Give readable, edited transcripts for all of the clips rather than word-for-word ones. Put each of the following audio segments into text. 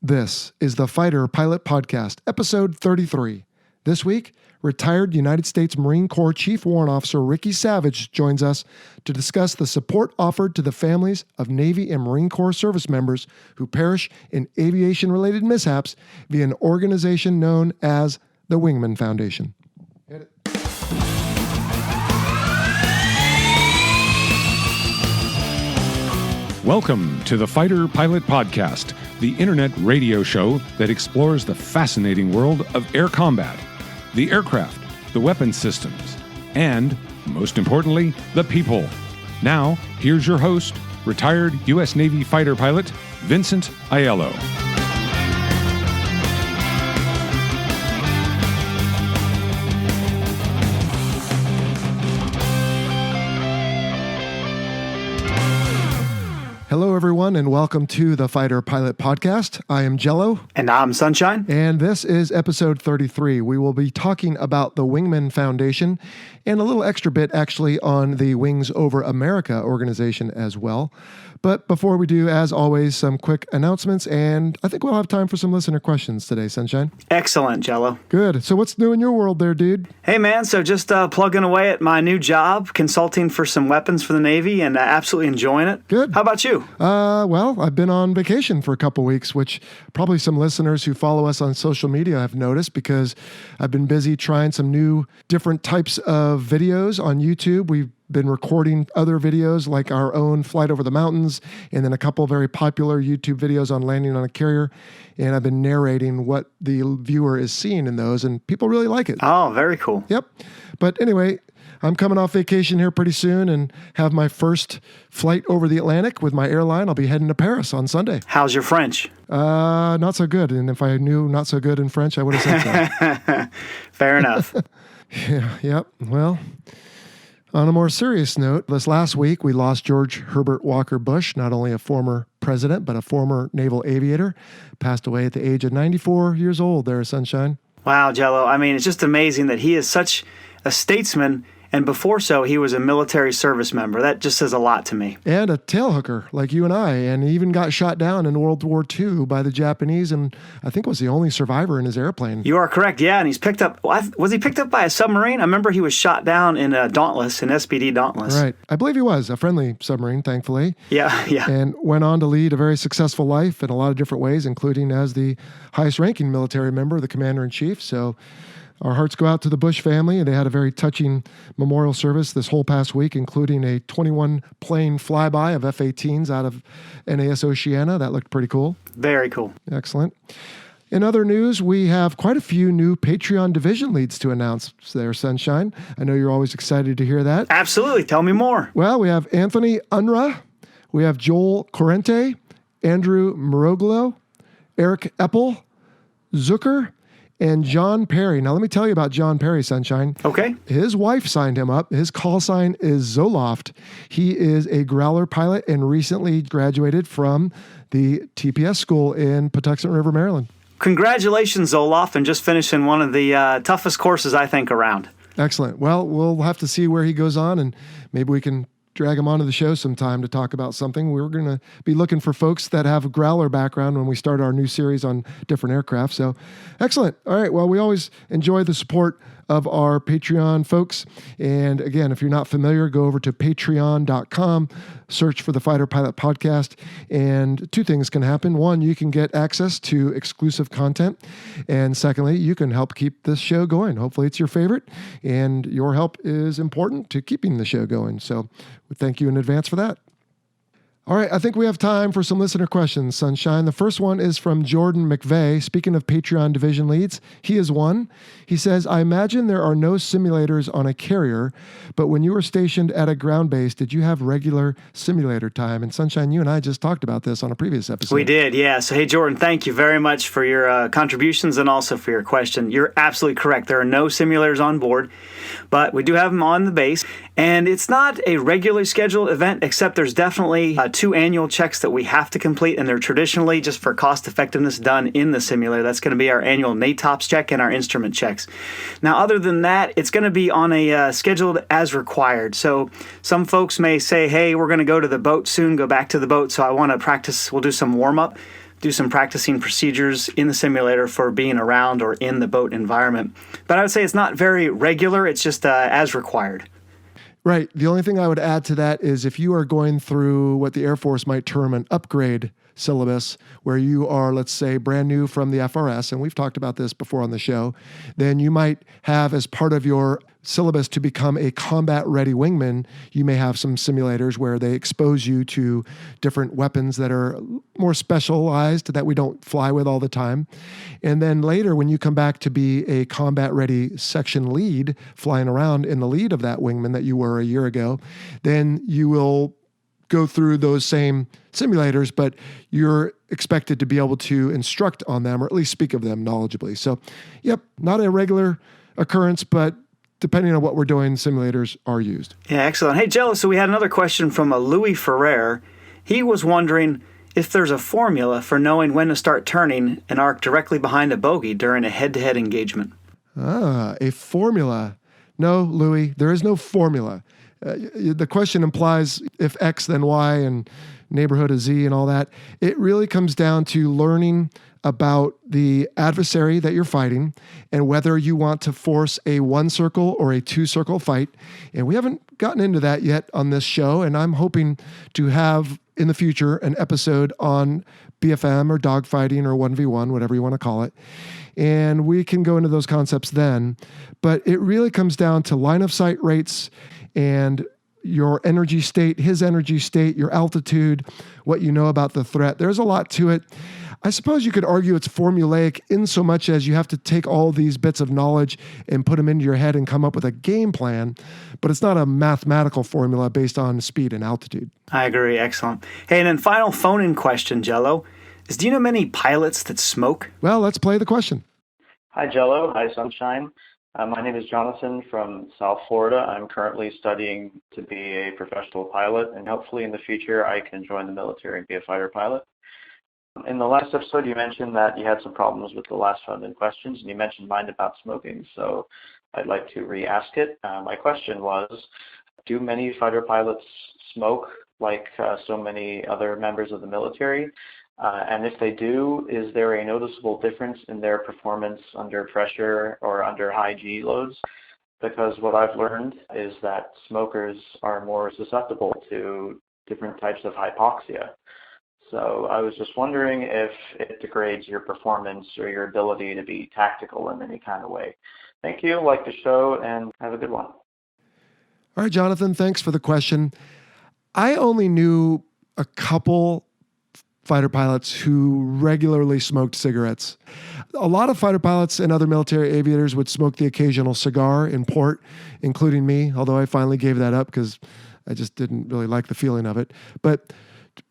This is the Fighter Pilot Podcast, episode 33. This week, retired United States Marine Corps Chief Warrant Officer Ricky Savage joins us to discuss the support offered to the families of Navy and Marine Corps service members who perish in aviation-related mishaps via an organization known as the Wingman Foundation. Hit it. Welcome to the Fighter Pilot Podcast, the internet radio show that explores the fascinating world of air combat, the aircraft, the weapon systems, and, most importantly, the people. Now, here's your host, retired U.S. Navy fighter pilot, Vincent Aiello. Hello, everyone, and welcome to the Fighter Pilot Podcast. I am Jello. And I'm Sunshine. And this is episode 33. We will be talking about the Wingman Foundation and a little extra bit, actually, on the Wings Over America organization as well. But before we do, as always, some quick announcements, and I think we'll have time for some listener questions today, Sunshine. Excellent, Jello. Good. So what's new in your world there, dude? Hey, man, so just plugging away at my new job, consulting for some weapons for the Navy, and absolutely enjoying it. Good. How about you? Well, I've been on vacation for a couple weeks, which probably some listeners who follow us on social media have noticed because I've been busy trying some new different types of videos on YouTube. We've been recording other videos like our own Flight Over the Mountains and then a couple of very popular YouTube videos on landing on a carrier. And I've been narrating what the viewer is seeing in those, and people really like it. Oh, very cool. Yep. But anyway, I'm coming off vacation here pretty soon and have my first flight over the Atlantic with my airline. I'll be heading to Paris on Sunday. How's your French? Not so good. And if I knew not so good in French, I would have said so. Fair enough. Yep. Well, on a more serious note, this last week we lost George Herbert Walker Bush, not only a former president, but a former naval aviator, passed away at the age of 94 years old there, Sunshine. Wow, Jello. I mean, it's just amazing that he is such a statesman. And before so, he was a military service member. That just says a lot to me. And a tailhooker like you and I. And he even got shot down in World War II by the Japanese, and I think was the only survivor in his airplane. You are correct, yeah. And he's picked up, was he picked up by a submarine? I remember he was shot down in a Dauntless, an SPD Dauntless. Right. I believe he was a friendly submarine, thankfully. Yeah. And went on to lead a very successful life in a lot of different ways, including as the highest-ranking military member, the commander-in-chief. So our hearts go out to the Bush family, and they had a very touching memorial service this whole past week, including a 21-plane flyby of F-18s out of NAS Oceana. That looked pretty cool. Very cool. Excellent. In other news, we have quite a few new Patreon division leads to announce there, Sunshine. I know you're always excited to hear that. Absolutely. Tell me more. Well, we have Anthony Unruh, we have Joel Corrente, Andrew Moroglo, Eric Eppel, Zucker, and John Perry. Now, let me tell you about John Perry, Sunshine. Okay. His wife signed him up. His call sign is Zoloft. He is a Growler pilot and recently graduated from the TPS school in Patuxent River, Maryland. Congratulations, Zoloft, and just finishing one of the toughest courses, I think, around. Excellent. Well, we'll have to see where he goes on, and maybe we can drag him onto the show sometime to talk about something. We're going to be looking for folks that have a Growler background when we start our new series on different aircraft. So excellent. All right. Well, we always enjoy the support of our Patreon folks. And again, if you're not familiar, go over to patreon.com, search for the Fighter Pilot Podcast, and two things can happen. One, you can get access to exclusive content. And secondly, you can help keep this show going. Hopefully it's your favorite, and your help is important to keeping the show going. So thank you in advance for that. All right, I think we have time for some listener questions, Sunshine. The first one is from Jordan McVeigh. Speaking of Patreon division leads, he is one. He says, I imagine there are no simulators on a carrier, but when you were stationed at a ground base, did you have regular simulator time? And Sunshine, you and I just talked about this on a previous episode. We did, yeah. So, hey, Jordan, thank you very much for your contributions and also for your question. You're absolutely correct. There are no simulators on board, but we do have them on the base. And it's not a regularly scheduled event, except there's definitely 2 annual checks that we have to complete, and they're traditionally, just for cost effectiveness, done in the simulator. That's going to be our annual NATOPS check and our instrument checks. Now, other than that, it's going to be on a scheduled as required. So some folks may say, hey, we're going to go to the boat soon, go back to the boat, so I want to practice, we'll do some warm-up. do some practicing procedures in the simulator for being around or in the boat environment. But I would say it's not very regular. It's just as required. Right. The only thing I would add to that is if you are going through what the Air Force might term an upgrade syllabus, where you are, let's say, brand new from the FRS, and we've talked about this before on the show, then you might have as part of your syllabus to become a combat-ready wingman, you may have some simulators where they expose you to different weapons that are more specialized that we don't fly with all the time. And then later, when you come back to be a combat-ready section lead, flying around in the lead of that wingman that you were a year ago, then you will go through those same simulators, but you're expected to be able to instruct on them or at least speak of them knowledgeably. So, yep, not a regular occurrence, but depending on what we're doing, simulators are used. Yeah, excellent. Hey, Jello, so we had another question from a Louis Ferrer. He was wondering if there's a formula for knowing when to start turning an arc directly behind a bogey during a head-to-head engagement. A formula. No, Louis, there is no formula. The question implies if X, then Y, and neighborhood of Z and all that. It really comes down to learning about the adversary that you're fighting and whether you want to force a one circle or a two circle fight. And we haven't gotten into that yet on this show. And I'm hoping to have in the future an episode on BFM or dogfighting or 1v1, whatever you want to call it. And we can go into those concepts then. But it really comes down to line of sight rates and your energy state, his energy state, your altitude, what you know about the threat. There's a lot to it. I suppose you could argue it's formulaic in so much as you have to take all these bits of knowledge and put them into your head and come up with a game plan, but it's not a mathematical formula based on speed and altitude. I agree. Excellent. Hey, and then final phone-in question, Jello, is do you know many pilots that smoke? Well, let's play the question. Hi, Jello. Hi, Sunshine. My name is Jonathan from South Florida. I'm currently studying to be a professional pilot, and hopefully in the future I can join the military and be a fighter pilot. In the last episode, you mentioned that you had some problems with the last phone-in questions, and you mentioned mine about smoking, so I'd like to re-ask it. My question was, do many fighter pilots smoke like so many other members of the military? And if they do, is there a noticeable difference in their performance under pressure or under high G loads? Because what I've learned is that smokers are more susceptible to different types of hypoxia. So I was just wondering if it degrades your performance or your ability to be tactical in any kind of way. Thank you. Like the show, and have a good one. All right, Jonathan, thanks for the question. I only knew a couple fighter pilots who regularly smoked cigarettes. A lot of fighter pilots and other military aviators would smoke the occasional cigar in port, including me, although I finally gave that up because I just didn't really like the feeling of it. But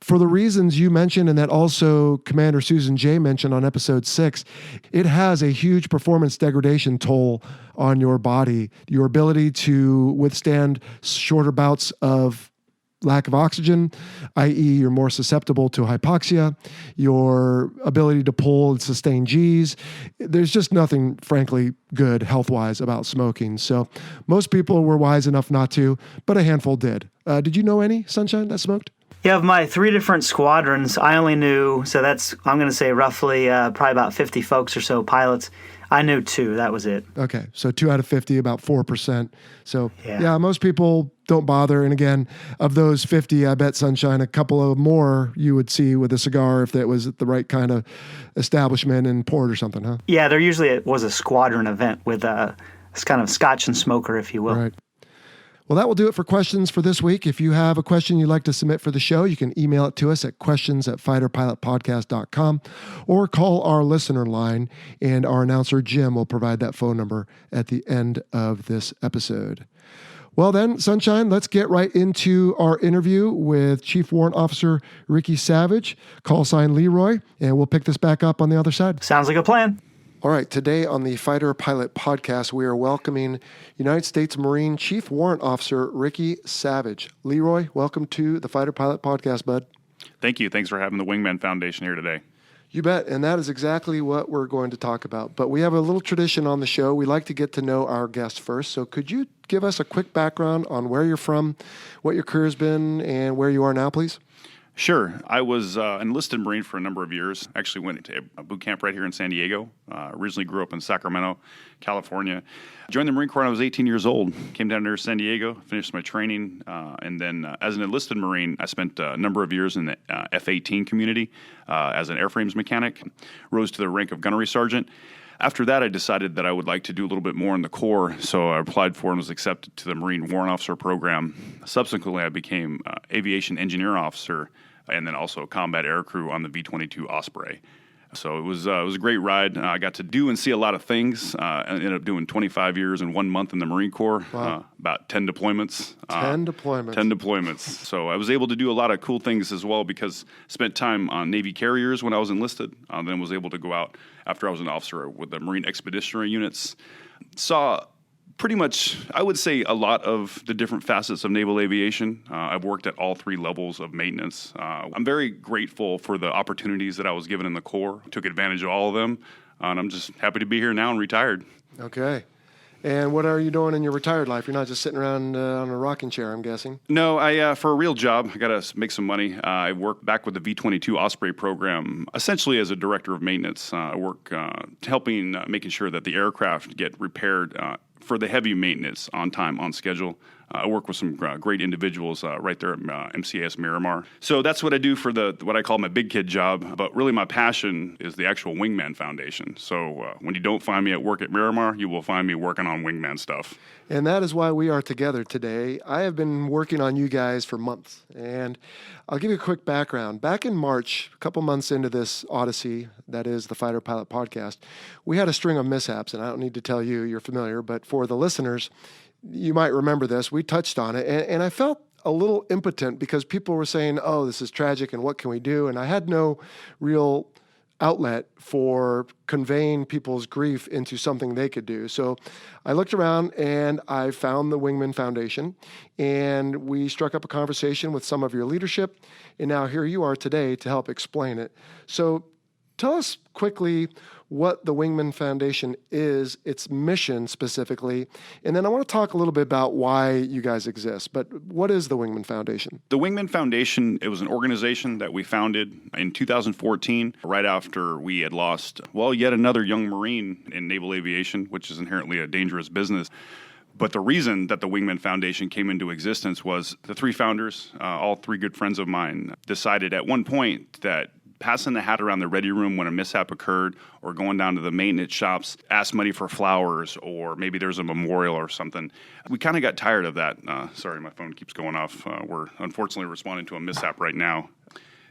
for the reasons you mentioned and that also Commander Susan J. mentioned on episode 6, it has a huge performance degradation toll on your body. Your ability to withstand shorter bouts of lack of oxygen, i.e. you're more susceptible to hypoxia, your ability to pull and sustain Gs. There's just nothing, frankly, good health-wise about smoking. So most people were wise enough not to, but a handful did. Did you know any, Sunshine, that smoked? Yeah, of my 3 different squadrons, I only knew, so that's, I'm going to say roughly probably about 50 folks or so pilots. I knew 2, that was it. Okay, so 2 out of 50, about 4%. So yeah, most people don't bother. And again, of those 50, I bet, Sunshine, a couple of more you would see with a cigar if that was at the right kind of establishment in port or something, huh? Yeah, there usually was a squadron event with a kind of scotch and smoker, if you will. Right. Well, that will do it for questions for this week. If you have a question you'd like to submit for the show, you can email it to us at questions@fighterpilotpodcast.com or call our listener line, and our announcer, Jim, will provide that phone number at the end of this episode. Well then, Sunshine, let's get right into our interview with Chief Warrant Officer Ricky Savage, Callsign Leroy, and we'll pick this back up on the other side. Sounds like a plan. All right, today on the Fighter Pilot Podcast, we are welcoming United States Marine Chief Warrant Officer Ricky Savage. Leroy, welcome to the Fighter Pilot Podcast, bud. Thank you. Thanks for having the Wingman Foundation here today. You bet, and that is exactly what we're going to talk about. But we have a little tradition on the show. We like to get to know our guests first. So could you give us a quick background on where you're from, what your career has been, and where you are now, please? Sure. I was an enlisted Marine for a number of years. Actually went to a boot camp right here in San Diego. Originally grew up in Sacramento, California. Joined the Marine Corps when I was 18 years old. Came down here to San Diego, finished my training, and then as an enlisted Marine, I spent a number of years in the F-18 community as an airframes mechanic. Rose to the rank of gunnery sergeant. After that, I decided that I would like to do a little bit more in the Corps, so I applied for and was accepted to the Marine Warrant Officer program. Subsequently, I became Aviation Engineer Officer and then also combat aircrew on the V-22 Osprey. So it was a great ride. I got to do and see a lot of things. I ended up doing 25 years and 1 month in the Marine Corps, about 10 deployments. 10 deployments. 10 deployments. So I was able to do a lot of cool things as well because I spent time on Navy carriers when I was enlisted. Then was able to go out after I was an officer with the Marine Expeditionary Units. Saw pretty much, I would say, a lot of the different facets of naval aviation. I've worked at all three levels of maintenance. I'm very grateful for the opportunities that I was given in the Corps. Took advantage of all of them, and I'm just happy to be here now and retired. Okay. And what are you doing in your retired life? You're not just sitting around on a rocking chair, I'm guessing. No, I for a real job, I got to make some money. I work back with the V-22 Osprey program, essentially as a director of maintenance. I work helping making sure that the aircraft get repaired for the heavy maintenance on time, on schedule. I work with some great individuals right there at MCAS Miramar. So that's what I do for what I call my big kid job. But really my passion is the actual Wingman Foundation. So when you don't find me at work at Miramar, you will find me working on Wingman stuff. And that is why we are together today. I have been working on you guys for months. And I'll give you a quick background. Back in March, a couple months into this odyssey, that is the Fighter Pilot podcast, we had a string of mishaps. And I don't need to tell you, you're familiar. But for the listeners, you might remember this. We touched on it, and I felt a little impotent because people were saying, oh, this is tragic, and what can we do? And I had no real outlet for conveying people's grief into something they could do. So I looked around, and I found the Wingman Foundation, and we struck up a conversation with some of your leadership, and now here you are today to help explain it. So tell us quickly what the Wingman Foundation is, its mission specifically, and then I want to talk a little bit about why you guys exist. But what is the Wingman Foundation? The Wingman Foundation, it was an organization that we founded in 2014, right after we had lost, yet another young Marine in naval aviation, which is inherently a dangerous business. But the reason that the Wingman Foundation came into existence was the three founders, all three good friends of mine, decided at one point that passing the hat around the ready room when a mishap occurred or going down to the maintenance shops, ask money for flowers, or maybe there's a memorial or something. We kind of got tired of that. Sorry, my phone keeps going off. We're unfortunately responding to a mishap right now.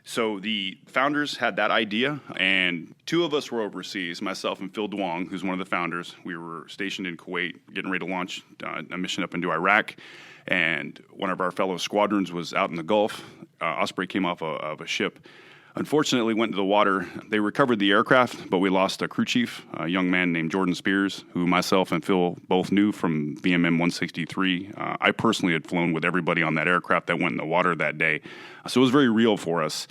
So the founders had that idea, and two of us were overseas, myself and Phil Duong, who's one of the founders. We were stationed in Kuwait, getting ready to launch a mission up into Iraq, and one of our fellow squadrons was out in the Gulf. Osprey came off of a ship. Unfortunately, went into the water. They recovered the aircraft, but we lost a crew chief, a young man named Jordan Spears, who myself and Phil both knew from VMM 163. I personally had flown with everybody on that aircraft that went in the water that day. So it was very real for us.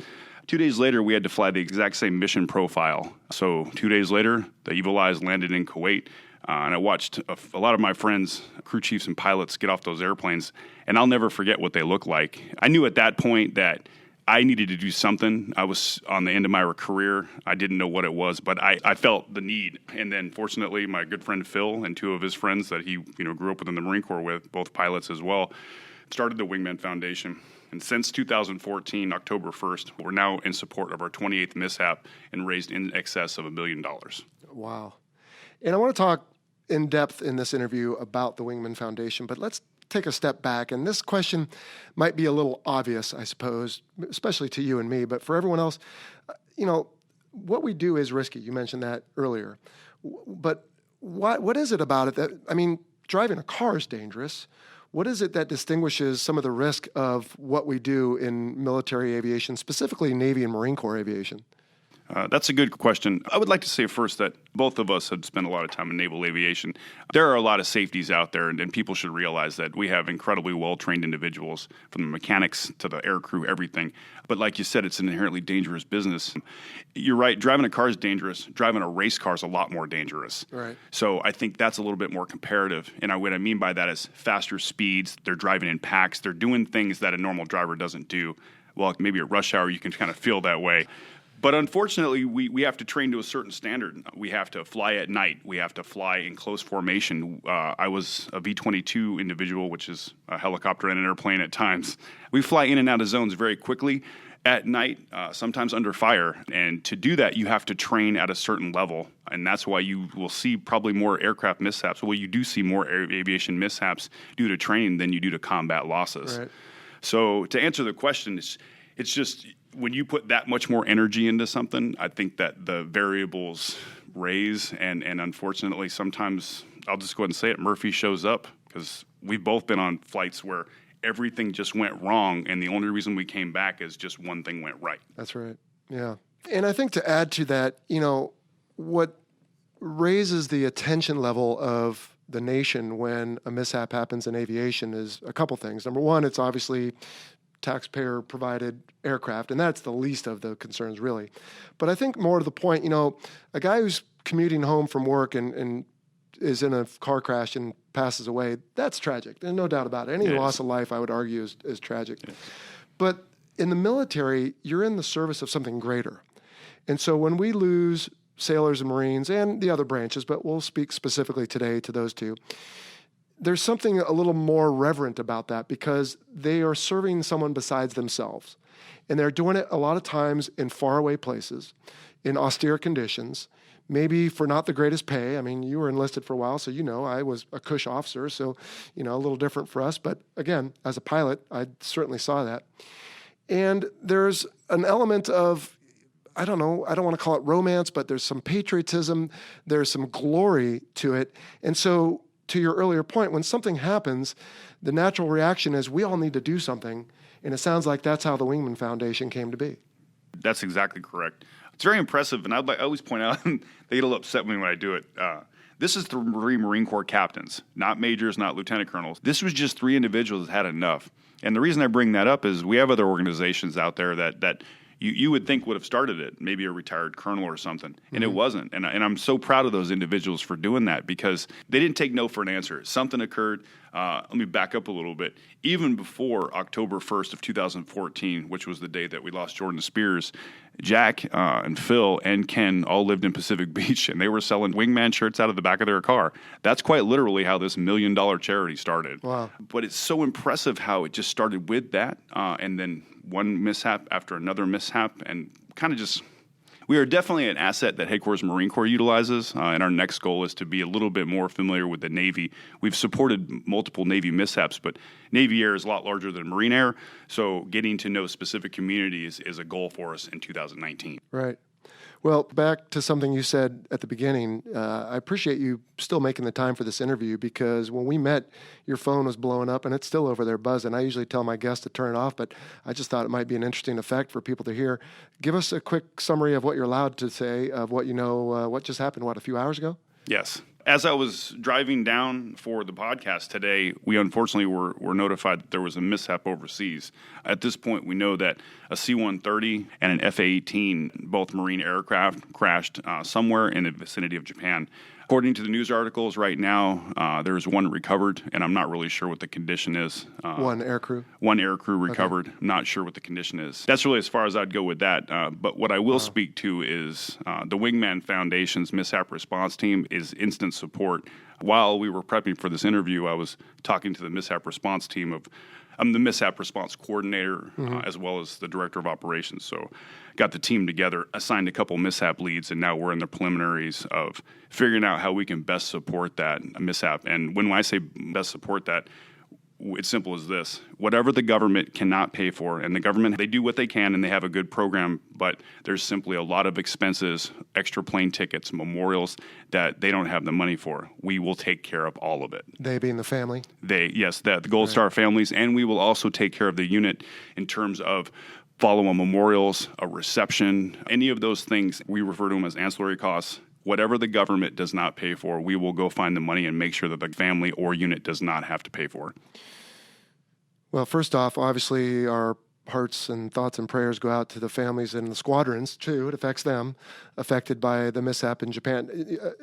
2 days later, we had to fly the exact same mission profile. So 2 days later, the Eagle Eyes landed in Kuwait. And I watched a lot of my friends, crew chiefs and pilots, get off those airplanes. And I'll never forget what they looked like. I knew at that point that I needed to do something. I was on the end of my career. I didn't know what it was, but I felt the need. And then fortunately, my good friend Phil and two of his friends that he grew up with in the Marine Corps with, both pilots as well, started the Wingman Foundation. And since 2014, October 1st, we're now in support of our 28th mishap and raised in excess of $1 billion. Wow. And I want to talk in depth in this interview about the Wingman Foundation, but let's take a step back. And this question might be a little obvious, I suppose, especially to you and me, but for everyone else, what we do is risky. You mentioned that earlier. But what is it about it that, driving a car is dangerous. What is it that distinguishes some of the risk of what we do in military aviation, specifically Navy and Marine Corps aviation? That's a good question. I would like to say first that both of us have spent a lot of time in naval aviation. There are a lot of safeties out there, and people should realize that we have incredibly well-trained individuals, from the mechanics to the air crew, everything. But like you said, it's an inherently dangerous business. You're right, driving a car is dangerous. Driving a race car is a lot more dangerous. Right. So I think that's a little bit more comparative. And what I mean by that is faster speeds. They're driving in packs. They're doing things that a normal driver doesn't do. well, maybe at rush hour you can kind of feel that way. But unfortunately, we have to train to a certain standard. We have to fly at night. We have to fly in close formation. I was a V-22 individual, which is a helicopter and an airplane at times. We fly in and out of zones very quickly at night, sometimes under fire. And to do that, you have to train at a certain level. And that's why you will see probably more aircraft mishaps. Well, you do see more aviation mishaps due to training than you do to combat losses. Right. So to answer the question, it's just when you put that much more energy into something, I think that the variables raise. And unfortunately, sometimes, I'll just go ahead and say it, Murphy shows up, because we've both been on flights where everything just went wrong, and the only reason we came back is just one thing went right. That's right. Yeah. And I think to add to that, what raises the attention level of the nation when a mishap happens in aviation is a couple things. Number one, it's obviously taxpayer-provided aircraft, and that's the least of the concerns, really. But I think more to the point, a guy who's commuting home from work and is in a car crash and passes away, that's tragic. There's no doubt about it. Any loss of life, I would argue, is tragic. Yes. But in the military, you're in the service of something greater. And so when we lose sailors and Marines and the other branches, but we'll speak specifically today to those two, there's something a little more reverent about that, because they are serving someone besides themselves. And they're doing it a lot of times in faraway places, in austere conditions, maybe for not the greatest pay. I mean, you were enlisted for a while, so I was a cush officer, so a little different for us. But again, as a pilot, I certainly saw that. And there's an element of, I don't want to call it romance, but there's some patriotism, there's some glory to it. And so, to your earlier point, when something happens, the natural reaction is we all need to do something. And it sounds like that's how the Wingman Foundation came to be. That's exactly correct. It's very impressive, and I always point out, they get a little upset with me when I do it. This is 3 Marine Corps captains, not majors, not lieutenant colonels. This was just 3 individuals that had enough. And the reason I bring that up is we have other organizations out there that you would think would have started it, maybe a retired colonel or something, and it wasn't. And I'm so proud of those individuals for doing that, because they didn't take no for an answer. Something occurred. Let me back up a little bit. Even before October 1st of 2014, which was the day that we lost Jordan Spears, Jack and Phil and Ken all lived in Pacific Beach, and they were selling wingman shirts out of the back of their car. That's quite literally how this $1 million charity started. Wow. But it's so impressive how it just started with that, and then one mishap after another mishap, and kind of just, we are definitely an asset that Headquarters Marine Corps utilizes, and our next goal is to be a little bit more familiar with the Navy. We've supported multiple Navy mishaps, but Navy Air is a lot larger than Marine Air, so getting to know specific communities is a goal for us in 2019. Right. Well, back to something you said at the beginning, I appreciate you still making the time for this interview, because when we met, your phone was blowing up and it's still over there buzzing. I usually tell my guests to turn it off, but I just thought it might be an interesting effect for people to hear. Give us a quick summary of what you're allowed to say, of what what just happened, a few hours ago? Yes. As I was driving down for the podcast today, we unfortunately were notified that there was a mishap overseas. At this point, we know that a C-130 and an F-18, both Marine aircraft, crashed somewhere in the vicinity of Japan. According to the news articles right now, there's one recovered, and I'm not really sure what the condition is. One aircrew? One aircrew recovered. Okay. Not sure what the condition is. That's really as far as I'd go with that. But what I will speak to is the Wingman Foundation's mishap response team is instant support. While we were prepping for this interview, I was talking to the mishap response team I'm the mishap response coordinator, as well as the director of operations. So got the team together, assigned a couple mishap leads, and now we're in the preliminaries of figuring out how we can best support that mishap. And when I say best support that, it's simple as this. Whatever the government cannot pay for, and the government, they do what they can and they have a good program, but there's simply a lot of expenses, extra plane tickets, memorials that they don't have the money for. We will take care of all of it. They being the family? Yes, the Gold Star families, and we will also take care of the unit in terms of follow-on memorials, a reception, any of those things. We refer to them as ancillary costs. Whatever the government does not pay for, we will go find the money and make sure that the family or unit does not have to pay for. Well, first off, obviously our hearts and thoughts and prayers go out to the families and the squadrons, too. It affects them, affected by the mishap in Japan.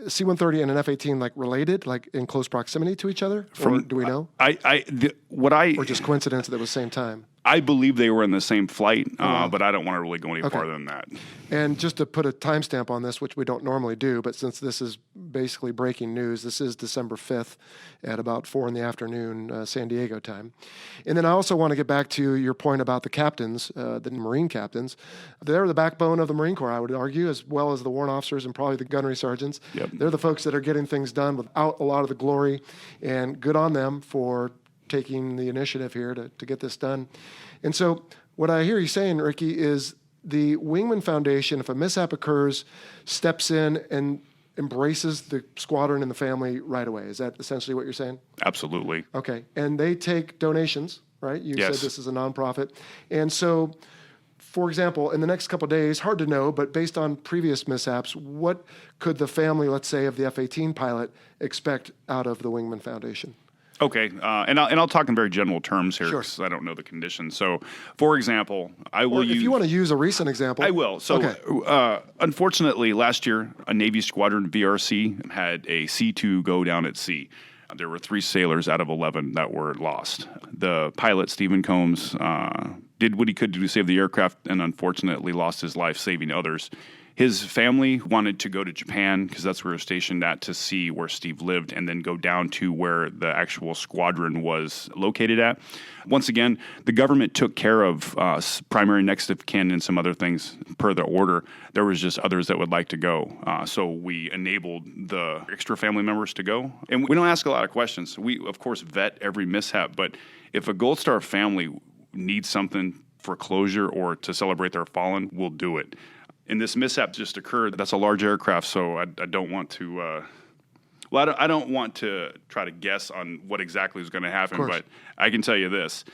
C-130 and an F-18, related, in close proximity to each other? Or do we know? Or just coincidence that it was the same time? I believe they were in the same flight, but I don't want to really go any farther than that. And just to put a timestamp on this, which we don't normally do, but since this is basically breaking news, this is December 5th at about 4 in the afternoon, San Diego time. And then I also want to get back to your point about the captains, the Marine captains. They're the backbone of the Marine Corps, I would argue, as well as the warrant officers and probably the gunnery sergeants. Yep. They're the folks that are getting things done without a lot of the glory, and good on them for taking the initiative here to get this done. And so what I hear you saying, Ricky, is the Wingman Foundation, if a mishap occurs, steps in and embraces the squadron and the family right away. Is that essentially what you're saying? Absolutely. Okay. And they take donations, right? You Yes. said this is a nonprofit. And so, for example, in the next couple of days, hard to know, but based on previous mishaps, what could the family, let's say, of the F-18 pilot expect out of the Wingman Foundation? Okay, and I'll talk in very general terms here Sure. because I don't know the conditions. So, for example, I will Or use... if you want to use a recent example. I will. So, Okay. Unfortunately, last year, a Navy squadron, VRC, had a C2 go down at sea. There were 3 sailors out of 11 that were lost. The pilot, Stephen Combs, did what he could to save the aircraft and unfortunately lost his life saving others. His family wanted to go to Japan because that's where we were stationed at to see where Steve lived and then go down to where the actual squadron was located at. Once again, the government took care of primary next of kin and some other things per the order. There was just others that would like to go. So we enabled the extra family members to go. And we don't ask a lot of questions. We, of course, vet every mishap. But if a Gold Star family needs something for closure or to celebrate their fallen, we'll do it. And this mishap just occurred. That's a large aircraft, so I don't want to. I don't want to try to guess on what exactly is going to happen. But I can tell you this: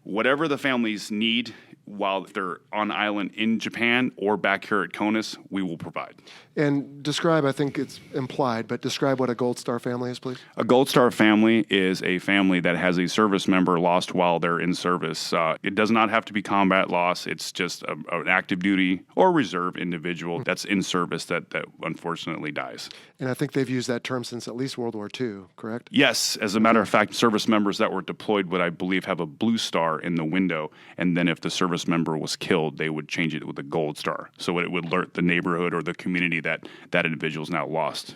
whatever the families need while they're on island in Japan or back here at CONUS, we will provide. And describe, I think it's implied, but describe what a Gold Star family is, please. A Gold Star family is a family that has a service member lost while they're in service. It does not have to be combat loss. It's just an active duty or reserve individual that's in service that unfortunately dies. And I think they've used that term since at least World War II, correct? Yes. As a matter of fact, service members that were deployed would, I believe, have a blue star in the window. And then if the service member was killed, they would change it with a gold star. So it would alert the neighborhood or the community that individual is now lost.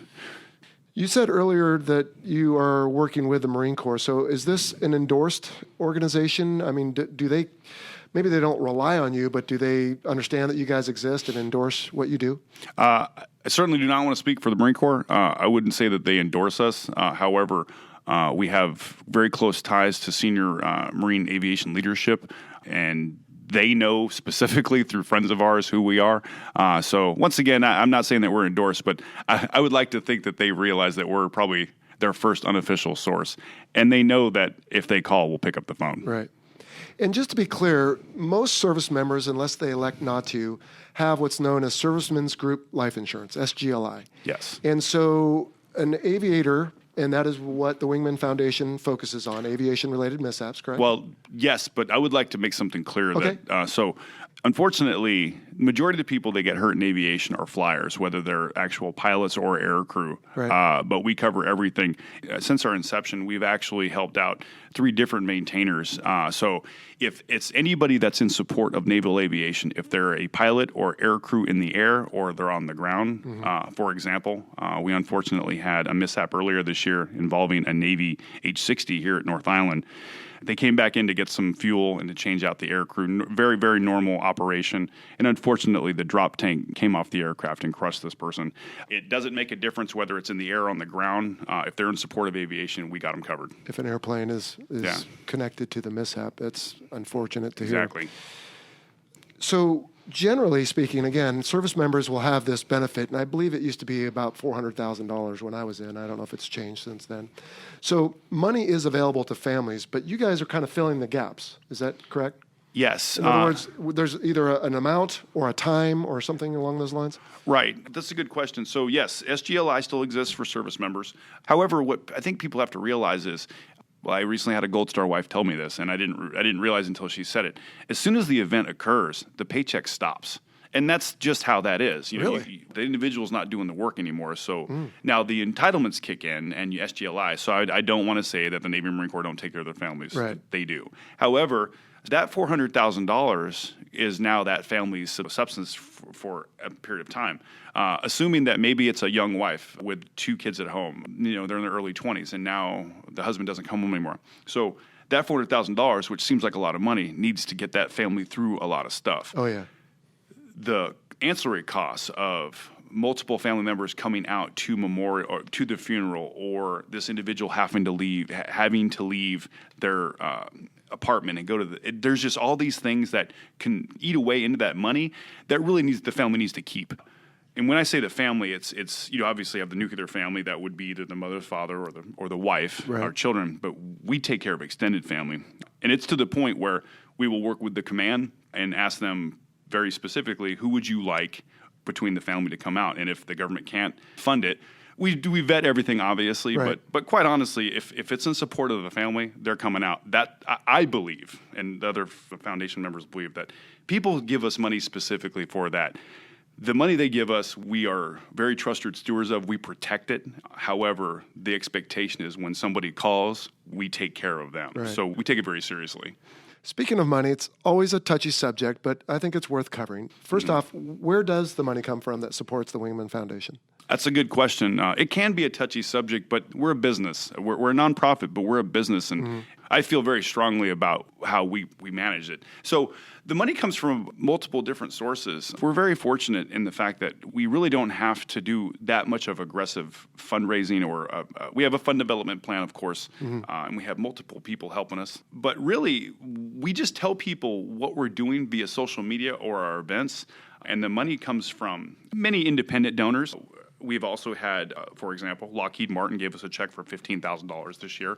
You said earlier that you are working with the Marine Corps. So is this an endorsed organization? I mean, do they, maybe they don't rely on you, but do they understand that you guys exist and endorse what you do? I certainly do not want to speak for the Marine Corps. I wouldn't say that they endorse us. However, we have very close ties to senior Marine aviation leadership, and they know specifically through friends of ours who we are. So once again, I'm not saying that we're endorsed, but I would like to think that they realize that we're probably their first unofficial source. And they know that if they call, we'll pick up the phone. Right. And just to be clear, most service members, unless they elect not to, have what's known as Servicemen's Group Life Insurance, SGLI. Yes. And so an aviator, and that is what the Wingman Foundation focuses on, aviation-related mishaps, correct? Well, yes, but I would like to make something clear Okay. that, so unfortunately, the majority of the people that get hurt in aviation are flyers, whether they're actual pilots or air crew. Right. But we cover everything. Since our inception, we've actually helped out 3 different maintainers. So if it's anybody that's in support of naval aviation, if they're a pilot or air crew in the air or they're on the ground, for example, we unfortunately had a mishap earlier this year involving a Navy H-60 here at North Island. They came back in to get some fuel and to change out the air crew. Very, very normal operation. And unfortunately, the drop tank came off the aircraft and crushed this person. It doesn't make a difference whether it's in the air or on the ground. If they're in support of aviation, we got them covered. If an airplane is connected to the mishap, it's unfortunate to hear. Exactly. So generally speaking, again, service members will have this benefit, and I believe it used to be about $400,000 when I was in. I don't know if it's changed since then. So money is available to families, but you guys are kind of filling the gaps. Is that correct? Yes. In other words, there's either an amount or a time or something along those lines? Right. That's a good question. So, yes, SGLI still exists for service members. However, what I think people have to realize is, well, I recently had a Gold Star wife tell me this, and I didn't realize until she said it. As soon as the event occurs, the paycheck stops. And that's just how that is. You know, Really? the individual's not doing the work anymore. So now the entitlements kick in and SGLI. So I don't want to say that the Navy and Marine Corps don't take care of their families. Right. They do. However, That $400,000 is now that family's substance for a period of time. Assuming that maybe it's a young wife with 2 kids at home, they're in their early 20s, and now the husband doesn't come home anymore. So that $400,000, which seems like a lot of money, needs to get that family through a lot of stuff. Oh, yeah. The ancillary costs of multiple family members coming out to memorial or to the funeral, or this individual having to leave their apartment and go to there's just all these things that can eat away into that money that really the family needs to keep. And when I say the family, it's obviously have the nuclear family that would be either the mother, father, or the wife, right, our children, but we take care of extended family. And it's to the point where we will work with the command and ask them very specifically, who would you like between the family to come out? And if the government can't fund it, we vet everything, obviously, right, but quite honestly, if it's in support of the family, they're coming out. That I believe, and the other foundation members believe, that people give us money specifically for that. The money they give us, we are very trusted stewards of. We protect it. However, the expectation is when somebody calls, we take care of them. Right. So we take it very seriously. Speaking of money, it's always a touchy subject, but I think it's worth covering. First off, where does the money come from that supports the Wingman Foundation? That's a good question. It can be a touchy subject, but we're a business. We're a nonprofit, but we're a business, and I feel very strongly about how we manage it. So the money comes from multiple different sources. We're very fortunate in the fact that we really don't have to do that much of aggressive fundraising, or we have a fund development plan, of course, and we have multiple people helping us. But really, we just tell people what we're doing via social media or our events, and the money comes from many independent donors. We've also had, for example, Lockheed Martin gave us a check for $15,000 this year.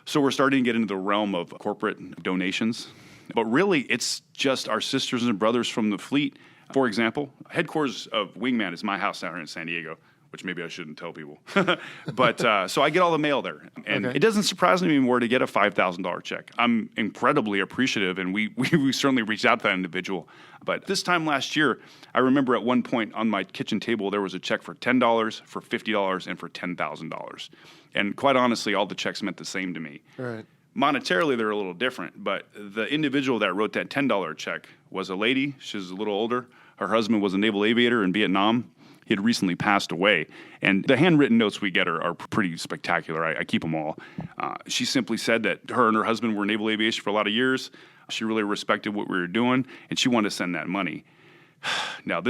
So we're starting to get into the realm of corporate donations. But really, it's just our sisters and brothers from the fleet. For example, headquarters of Wingman is my house down here in San Diego, which maybe I shouldn't tell people. But so I get all the mail there. And It doesn't surprise me anymore to get a $5,000 check. I'm incredibly appreciative, and we certainly reached out to that individual. But this time last year, I remember at one point on my kitchen table, there was a check for $10, for $50, and for $10,000. And quite honestly, all the checks meant the same to me. Right. Monetarily, they're a little different, but the individual that wrote that $10 check was a lady. She's a little older. Her husband was a naval aviator in Vietnam. He had recently passed away. And the handwritten notes we get are pretty spectacular. I keep them all. She simply said that her and her husband were in naval aviation for a lot of years. She really respected what we were doing, and she wanted to send that money. Now,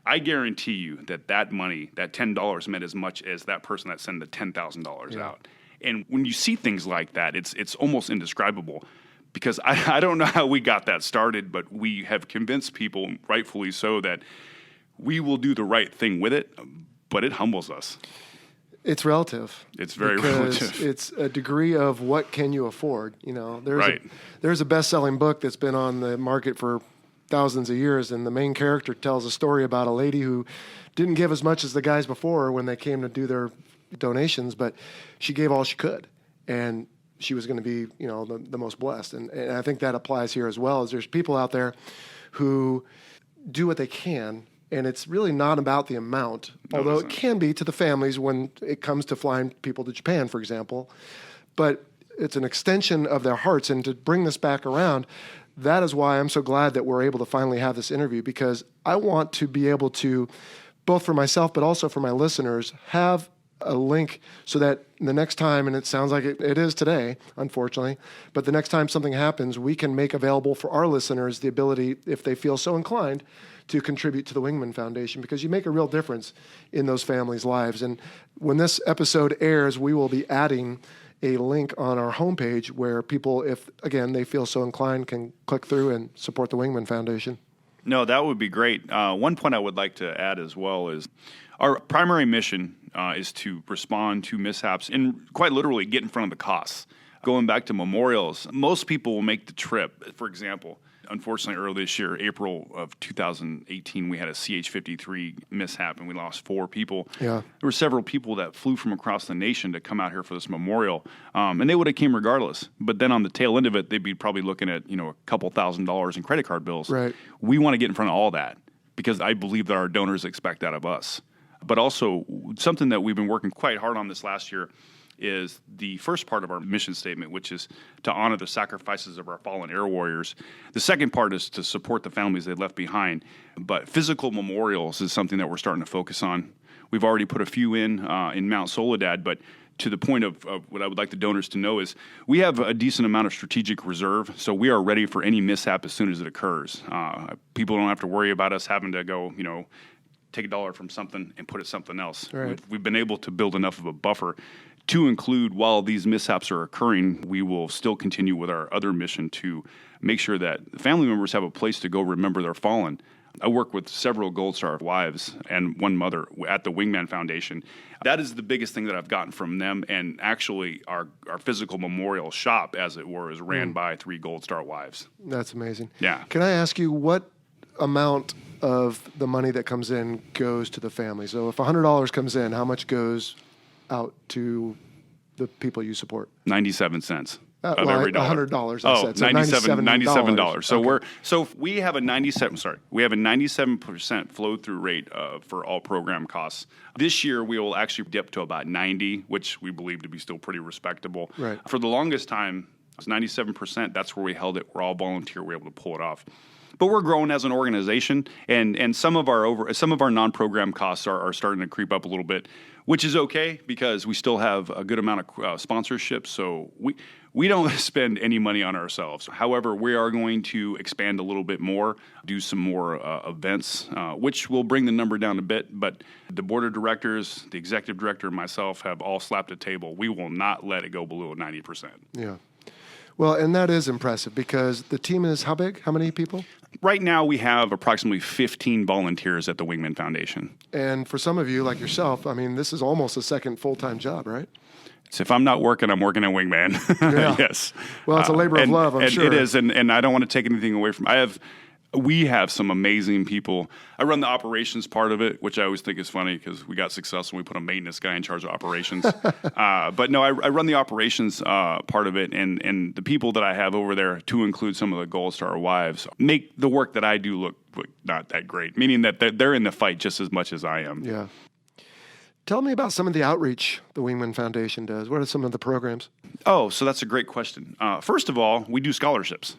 I guarantee you that money, that $10, meant as much as that person that sent the $10,000 out. And when you see things like that, it's almost indescribable, because I don't know how we got that started, but we have convinced people, rightfully so, that we will do the right thing with it, but it humbles us. It's relative. It's very relative. It's a degree of what can you afford. There's a best-selling book that's been on the market for thousands of years, and the main character tells a story about a lady who didn't give as much as the guys before when they came to do their donations, but she gave all she could, and she was going to be, the most blessed. And I think that applies here as well. As there's people out there who do what they can, and it's really not about the amount, although it can be to the families when it comes to flying people to Japan, for example. But it's an extension of their hearts. And to bring this back around, that is why I'm so glad that we're able to finally have this interview, because I want to be able to, both for myself but also for my listeners, have a link so that the next time, and it sounds like it is today, unfortunately, but the next time something happens, we can make available for our listeners the ability, if they feel so inclined, to contribute to the Wingman Foundation, because you make a real difference in those families' lives. And when this episode airs, we will be adding a link on our homepage where people, if, again, they feel so inclined, can click through and support the Wingman Foundation. No, that would be great. One point I would like to add as well is our primary mission is to respond to mishaps and quite literally get in front of the costs. Going back to memorials, most people will make the trip. For example, unfortunately, earlier this year, April of 2018, we had a CH-53 mishap and we lost 4 people. Yeah. There were several people that flew from across the nation to come out here for this memorial, and they would have came regardless. But then on the tail end of it, they'd be probably looking at a couple $1,000s in credit card bills. Right. We want to get in front of all that because I believe that our donors expect that of us. But also something that we've been working quite hard on this last year is the first part of our mission statement, which is to honor the sacrifices of our fallen air warriors. The second part is to support the families they left behind. But physical memorials is something that we're starting to focus on. We've already put a few in Mount Soledad, but to the point of what I would like the donors to know is we have a decent amount of strategic reserve, so we are ready for any mishap as soon as it occurs. People don't have to worry about us having to go, take $1 from something and put it something else. Right. We've been able to build enough of a buffer to include, while these mishaps are occurring, we will still continue with our other mission to make sure that family members have a place to go remember their fallen. I work with several Gold Star wives and one mother at the Wingman Foundation. That is the biggest thing that I've gotten from them. And actually, our physical memorial shop, as it were, is ran by 3 Gold Star wives. That's amazing. Yeah. Can I ask you what amount of the money that comes in goes to the family? So if $100 comes in, how much goes out to the people you support? 97 cents. Of well, every dollar. $100. I said. So $97. So Okay. so we have a 97% flow through rate for all program costs. This year we will actually dip to about 90, which we believe to be still pretty respectable. Right. For the longest time, it was 97%. That's where we held it. We're all volunteer. We're able to pull it off. But we're growing as an organization, and some of our non-program costs are starting to creep up a little bit, which is okay because we still have a good amount of sponsorship. So we don't spend any money on ourselves. However, we are going to expand a little bit more, do some more events, which will bring the number down a bit. But the board of directors, the executive director, and myself have all slapped a table. We will not let it go below 90%. Yeah. Well, and that is impressive because the team is how big? How many people? Right now, we have approximately 15 volunteers at the Wingman Foundation. And for some of you, like yourself, I mean, this is almost a second full-time job, right? So if I'm not working, I'm working at Wingman. Yeah. Yes. Well, it's a labor of love, I'm sure. It is, and I don't want to take anything away from we have some amazing people. I run the operations part of it, which I always think is funny because we got successful. We put a maintenance guy in charge of operations. But no, I run the operations part of it, and the people that I have over there, to include some of the Gold Star wives, make the work that I do look not that great, meaning that they're in the fight just as much as I am. Yeah. Tell me about some of the outreach the Wingman Foundation does. What are some of the programs? Oh, so that's a great question. First of all, we do scholarships.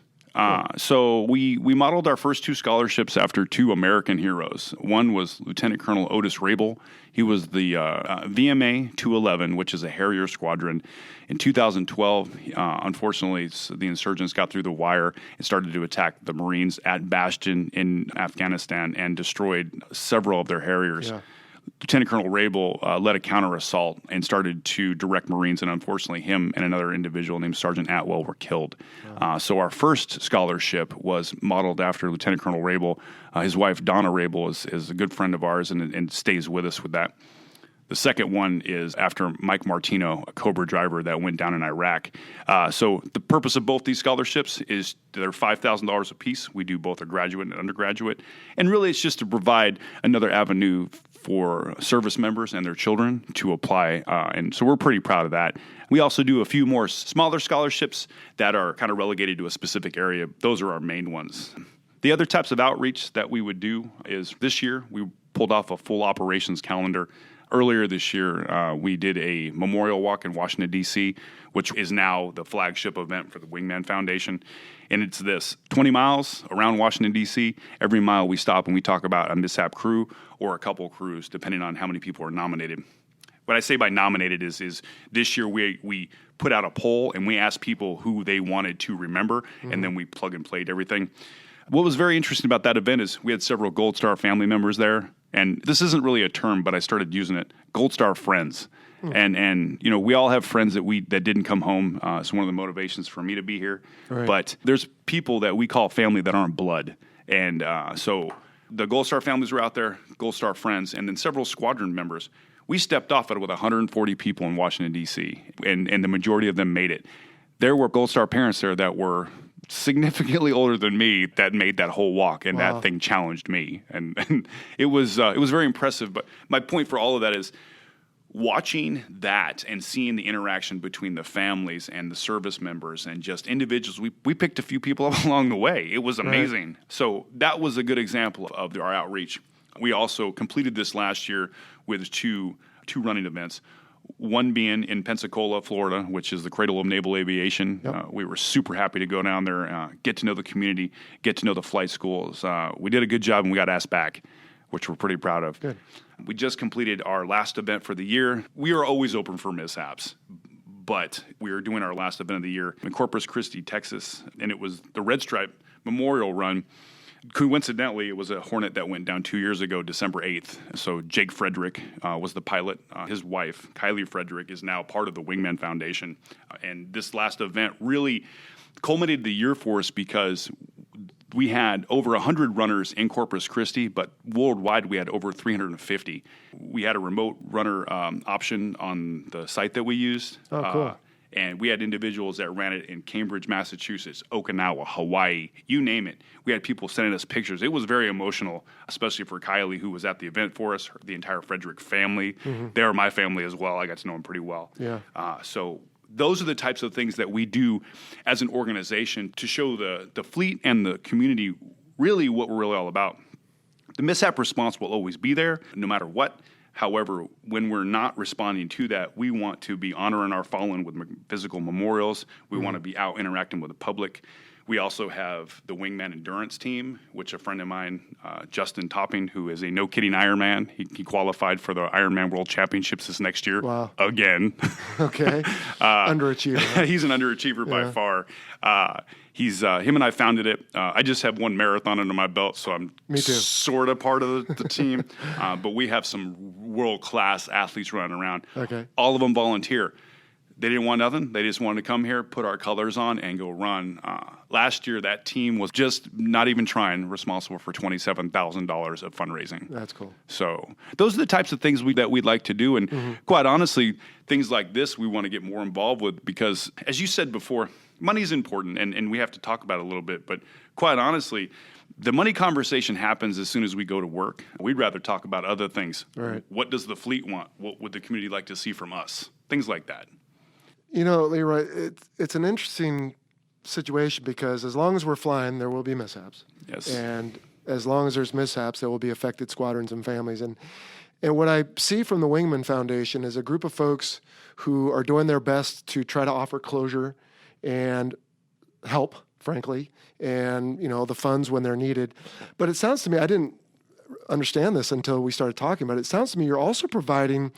So we modeled our first 2 scholarships after 2 American heroes. One was Lieutenant Colonel Otis Rabel. He was the VMA 211, which is a Harrier squadron. In 2012, unfortunately, the insurgents got through the wire and started to attack the Marines at Bastion in Afghanistan and destroyed several of their Harriers. Yeah. Lieutenant Colonel Rabel led a counter-assault and started to direct Marines, and unfortunately him and another individual named Sergeant Atwell were killed. So our first scholarship was modeled after Lieutenant Colonel Rabel. His wife, Donna Rabel, is a good friend of ours and stays with us with that. The second one is after Mike Martino, a Cobra driver that went down in Iraq. So the purpose of both these scholarships is they're $5,000 apiece. We do both a graduate and undergraduate. And really it's just to provide another avenue for service members and their children to apply. And so we're pretty proud of that. We also do a few more smaller scholarships that are kind of relegated to a specific area. Those are our main ones. The other types of outreach that we would do is this year we pulled off a full operations calendar. Earlier this year, we did a memorial walk in Washington, D.C., which is now the flagship event for the Wingman Foundation. And it's this 20 miles around Washington, D.C. Every mile we stop and we talk about a mishap crew or a couple crews, depending on how many people are nominated. What I say by nominated is this year we put out a poll and we asked people who they wanted to remember, and then we plug and played everything. What was very interesting about that event is we had several Gold Star family members there. And this isn't really a term, but I started using it. Gold Star friends, and we all have friends that didn't come home. It's one of the motivations for me to be here. Right. But there's people that we call family that aren't blood, and so the Gold Star families were out there, Gold Star friends, and then several squadron members. We stepped off it with 140 people in Washington D.C., and the majority of them made it. There were Gold Star parents there that were significantly older than me that made that whole walk, and Wow. that thing challenged me, and it was very impressive. But my point for all of that is watching that and seeing the interaction between the families and the service members and just individuals. We picked a few people up along the way. It was amazing. Right. So that was a good example of our outreach. We also completed this last year with two running events. One being in Pensacola, Florida, which is the cradle of naval aviation. Yep. We were super happy to go down there, get to know the community, get to know the flight schools. We did a good job, and we got asked back, which we're pretty proud of. Good. We just completed our last event for the year. We are always open for mishaps, but we are doing our last event of the year in Corpus Christi, Texas, and it was the Red Stripe Memorial Run. Coincidentally, it was a Hornet that went down 2 years ago, December 8th. So Jake Frederick was the pilot. His wife, Kylie Frederick, is now part of the Wingman Foundation. And this last event really culminated the year for us because we had over 100 runners in Corpus Christi, but worldwide we had over 350. We had a remote runner option on the site that we used. Oh, cool. And we had individuals that ran it in Cambridge, Massachusetts, Okinawa, Hawaii, you name it. We had people sending us pictures. It was very emotional, especially for Kylie, who was at the event for us, the entire Frederick family. Mm-hmm. They are my family as well. I got to know them pretty well. Yeah. So those are the types of things that we do as an organization to show the fleet and the community really what we're really all about. The mishap response will always be there, no matter what. However, when we're not responding to that, we want to be honoring our fallen with physical memorials. We want to be out interacting with the public. We also have the Wingman Endurance Team, which a friend of mine, Justin Topping, who is a no-kidding Ironman. He qualified for the Ironman World Championships this next year. Wow. Again. Okay. Underachiever. He's an underachiever by far. Him and I founded it. I just have one marathon under my belt, so I'm sort of part of the team. But we have some world-class athletes running around. Okay. All of them volunteer. They didn't want nothing. They just wanted to come here, put our colors on, and go run. Last year, that team was just not even trying, responsible for $27,000 of fundraising. That's cool. So those are the types of things that we'd like to do. And quite honestly, things like this we want to get more involved with because, as you said before, money is important, and we have to talk about it a little bit. But quite honestly, the money conversation happens as soon as we go to work. We'd rather talk about other things. Right. What does the fleet want? What would the community like to see from us? Things like that. You know, Leroy, it's an interesting situation because as long as we're flying, there will be mishaps. Yes. And as long as there's mishaps, there will be affected squadrons and families. And what I see from the Wingman Foundation is a group of folks who are doing their best to try to offer closure and help, frankly, and, you know, the funds when they're needed. But it sounds to me, I didn't understand this until we started talking, but it sounds to me you're also providing,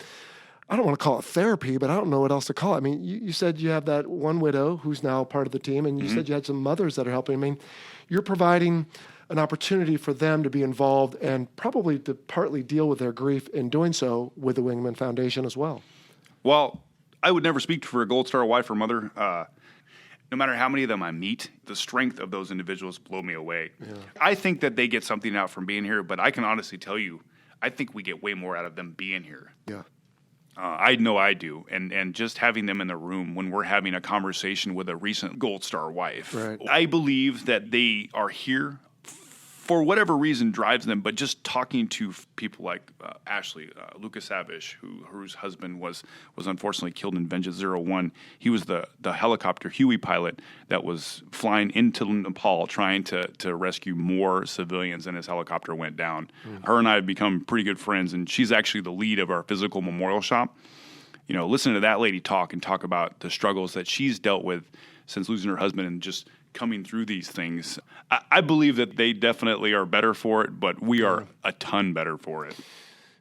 I don't want to call it therapy, but I don't know what else to call it. I mean, you said you have that one widow who's now part of the team, and you said you had some mothers that are helping. I mean, you're providing an opportunity for them to be involved and probably to partly deal with their grief in doing so with the Wingman Foundation as well. Well, I would never speak for a Gold Star wife or mother. No matter how many of them I meet, the strength of those individuals blow me away. Yeah. I think that they get something out from being here, but I can honestly tell you, I think we get way more out of them being here. Yeah. I know I do, and just having them in the room when we're having a conversation with a recent Gold Star wife. Right. I believe that they are here for whatever reason drives them, but just talking to people like Ashley, Lucas Avish, whose husband was unfortunately killed in Vengeance 01. He was the helicopter Huey pilot that was flying into Nepal trying to rescue more civilians, and his helicopter went down. Her and I have become pretty good friends, and she's actually the lead of our physical memorial shop. You know, listen to that lady talk about the struggles that she's dealt with since losing her husband and just coming through these things. I believe that they definitely are better for it, but we are a ton better for it.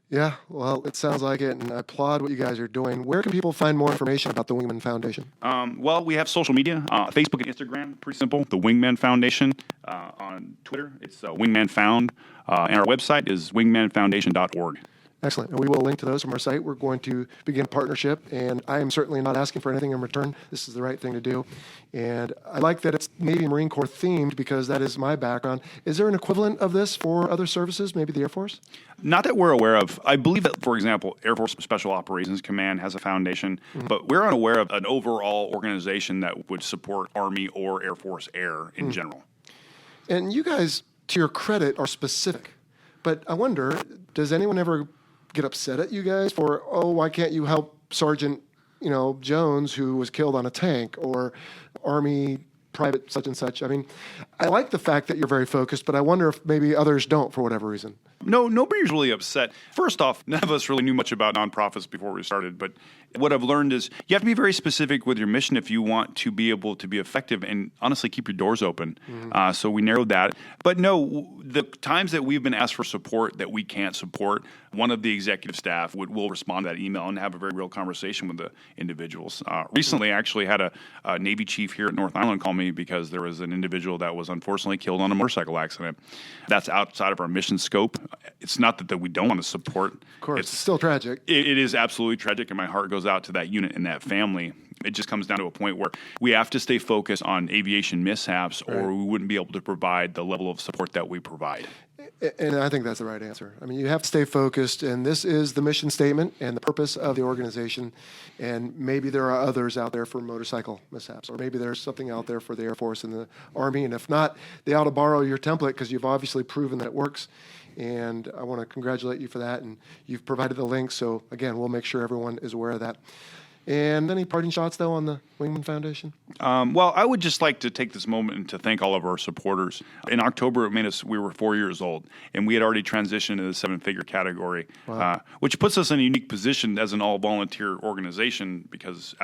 Yeah, well, it sounds like it, and I applaud what you guys are doing. Where can people find more information about the Wingman Foundation? Well, we have social media, Facebook and Instagram, pretty simple. The Wingman Foundation. On Twitter, it's Wingman Found. And our website is wingmanfoundation.org. Excellent. And we will link to those from our site. We're going to begin a partnership, and I am certainly not asking for anything in return. This is the right thing to do. And I like that it's Navy Marine Corps themed because that is my background. Is there an equivalent of this for other services, maybe the Air Force? Not that we're aware of. I believe that, for example, Air Force Special Operations Command has a foundation, but we're unaware of an overall organization that would support Army or Air Force Air in general. And you guys, to your credit, are specific. But I wonder, does anyone ever get upset at you guys for, why can't you help Sergeant, Jones, who was killed on a tank, or Army private such and such. I mean, I like the fact that you're very focused, but I wonder if maybe others don't for whatever reason. No, nobody's really upset. First off, none of us really knew much about nonprofits before we started, but what I've learned is you have to be very specific with your mission if you want to be able to be effective and honestly keep your doors open. So we narrowed that. But no, the times that we've been asked for support that we can't support, one of the executive staff will respond to that email and have a very real conversation with the individuals. Recently, I actually had a Navy chief here at North Island call me because there was an individual that was unfortunately killed on a motorcycle accident. That's outside of our mission scope. It's not that we don't want to support. Of course, it's still tragic. It is absolutely tragic, and my heart goes out to that unit and that family. It just comes down to a point where we have to stay focused on aviation mishaps, or we wouldn't be able to provide the level of support that we provide. And I think that's the right answer. I mean, you have to stay focused, and this is the mission statement and the purpose of the organization. And maybe there are others out there for motorcycle mishaps, or maybe there's something out there for the Air Force and the Army. And if not, they ought to borrow your template because you've obviously proven that it works. And I want to congratulate you for that. And you've provided the link. So, again, we'll make sure everyone is aware of that. And any parting shots, though, on the Wingman Foundation? Well, I would just like to take this moment to thank all of our supporters. In October, it made us, we were 4 years old, and we had already transitioned to the seven-figure category, which puts us in a unique position as an all-volunteer organization because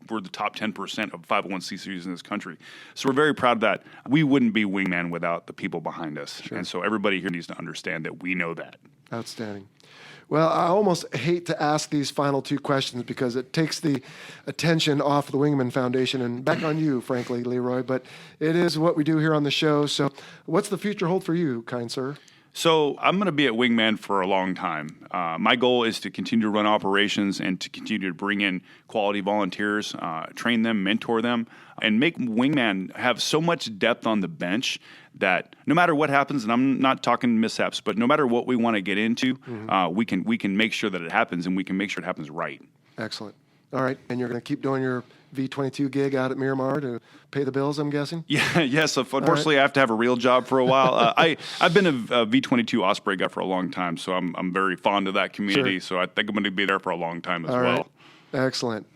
we're the top 10% of 501c3s in this country. So we're very proud of that. We wouldn't be Wingman without the people behind us. Sure. And so everybody here needs to understand that we know that. Outstanding. Well, I almost hate to ask these final two questions because it takes the attention off the Wingman Foundation and back on you, frankly, Leroy, but it is what we do here on the show. So what's the future hold for you, kind sir? So I'm going to be at Wingman for a long time. My goal is to continue to run operations and to continue to bring in quality volunteers, train them, mentor them, and make Wingman have so much depth on the bench that no matter what happens, and I'm not talking mishaps, but no matter what we want to get into, we can make sure that it happens, and we can make sure it happens right. Excellent. All right, and you're going to keep doing your V-22 gig out at Miramar to pay the bills, I'm guessing? Yeah, yes. Unfortunately, I have to have a real job for a while. I've been a V-22 Osprey guy for a long time, so I'm very fond of that community. Sure. So I think I'm going to be there for a long time as well. Right. Excellent.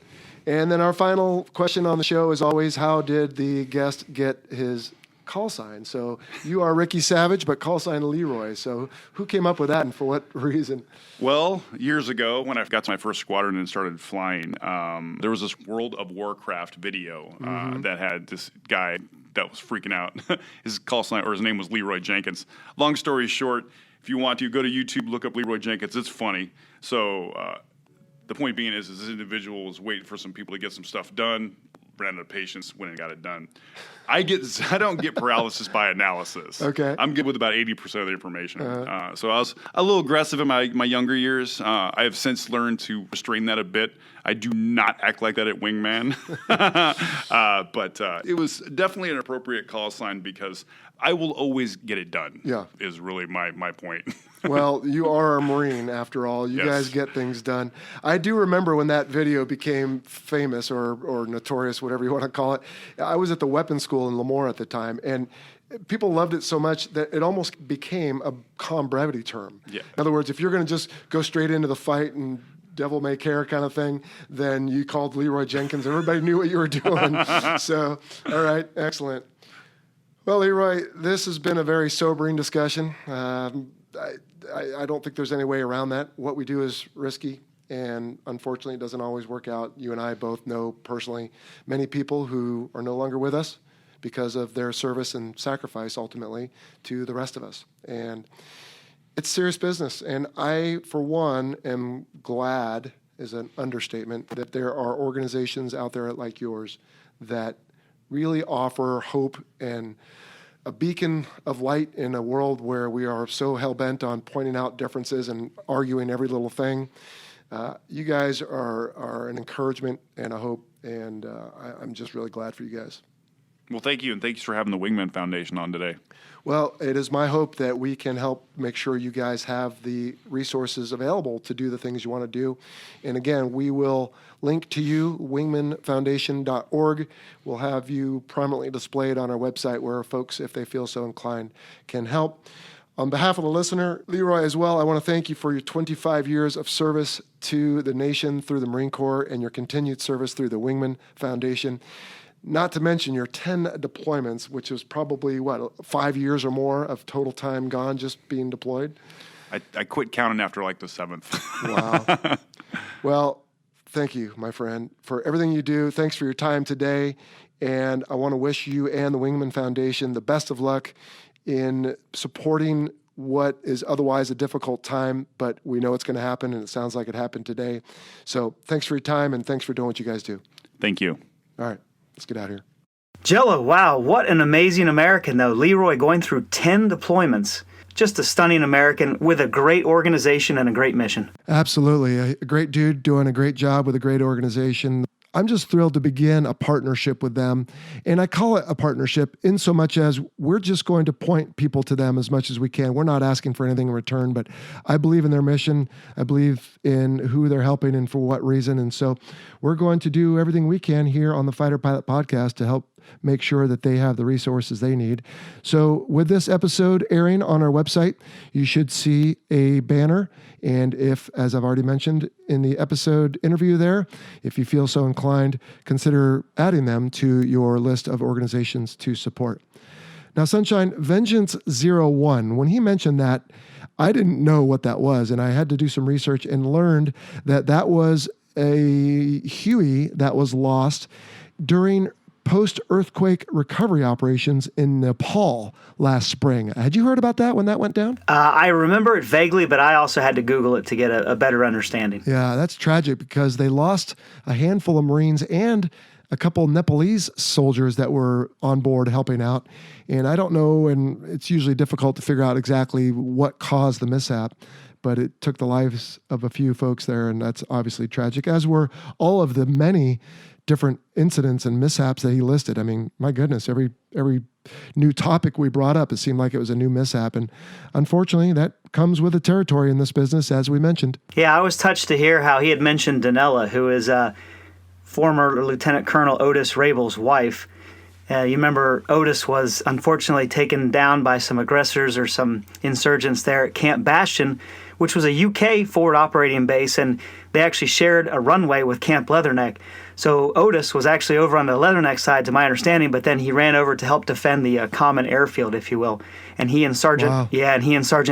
And then our final question on the show is always, how did the guest get his call sign? So you are Ricky Savage, but call sign Leroy. So who came up with that and for what reason? Well, years ago when I got to my first squadron and started flying, there was this World of Warcraft video that had this guy that was freaking out. His call sign, or his name was Leroy Jenkins. Long story short, if you want to, go to YouTube, look up Leroy Jenkins. It's funny. So the point being is this individual was waiting for some people to get some stuff done, ran out of patience, went and got it done. I don't get paralysis by analysis. Okay. I'm good with about 80% of the information. So I was a little aggressive in my younger years. I have since learned to restrain that a bit. I do not act like that at Wingman. But it was definitely an appropriate call sign because I will always get it done. Yeah. Is really my point. Well, you are a Marine after all. You guys get things done. I do remember when that video became famous or notorious, whatever you want to call it. I was at the weapons school in Lemoore at the time, and people loved it so much that it almost became a comm brevity term. Yeah. In other words, if you're going to just go straight into the fight and devil may care kind of thing, then you called Leroy Jenkins. Everybody knew what you were doing. So, all right, excellent. Well, Leroy, this has been a very sobering discussion. I don't think there's any way around that. What we do is risky, and unfortunately, it doesn't always work out. You and I both know personally many people who are no longer with us because of their service and sacrifice, ultimately, to the rest of us. And it's serious business. And I, for one, am glad, is an understatement, that there are organizations out there like yours that really offer hope and a beacon of light in a world where we are so hell-bent on pointing out differences and arguing every little thing. You guys are an encouragement and a hope, and I'm just really glad for you guys. Well, thank you, and thanks for having the Wingman Foundation on today. Well, it is my hope that we can help make sure you guys have the resources available to do the things you want to do. And again, we will link to you, wingmanfoundation.org. We'll have you prominently displayed on our website where folks, if they feel so inclined, can help. On behalf of the listener, Leroy, as well, I want to thank you for your 25 years of service to the nation through the Marine Corps and your continued service through the Wingman Foundation. not to mention your 10 deployments, which is probably, 5 years or more of total time gone just being deployed? I quit counting after like the 7th. Wow. Well, thank you, my friend, for everything you do. Thanks for your time today. And I want to wish you and the Wingman Foundation the best of luck in supporting what is otherwise a difficult time, but we know it's going to happen, and it sounds like it happened today. So thanks for your time, and thanks for doing what you guys do. Thank you. All right, let's get out of here. Jello, wow, what an amazing American, though. Leroy going through 10 deployments. Just a stunning American with a great organization and a great mission. Absolutely. A great dude doing a great job with a great organization. I'm just thrilled to begin a partnership with them. And I call it a partnership in so much as we're just going to point people to them as much as we can. We're not asking for anything in return, but I believe in their mission. I believe in who they're helping and for what reason. And so we're going to do everything we can here on the Fighter Pilot Podcast to help make sure that they have the resources they need. So with this episode airing on our website, you should see a banner. And if, as I've already mentioned in the episode interview there, if you feel so inclined, consider adding them to your list of organizations to support. Now, Sunshine, Vengeance 01, when he mentioned that, I didn't know what that was. And I had to do some research and learned that that was a Huey that was lost during post-earthquake recovery operations in Nepal last spring. Had you heard about that when that went down? I remember it vaguely, but I also had to Google it to get a better understanding. Yeah, that's tragic because they lost a handful of Marines and a couple Nepalese soldiers that were on board helping out. And I don't know, and it's usually difficult to figure out exactly what caused the mishap, but it took the lives of a few folks there, and that's obviously tragic, as were all of the many different incidents and mishaps that he listed. I mean, my goodness, every new topic we brought up, it seemed like it was a new mishap. And unfortunately, that comes with the territory in this business, as we mentioned. Yeah, I was touched to hear how he had mentioned Danella, who is former Lieutenant Colonel Otis Rabel's wife. You remember Otis was unfortunately taken down by some aggressors or some insurgents there at Camp Bastion, which was a UK forward operating base, and they actually shared a runway with Camp Leatherneck. So Otis was actually over on the Leatherneck side, to my understanding, but then he ran over to help defend the common airfield, if you will. And he and Sergeant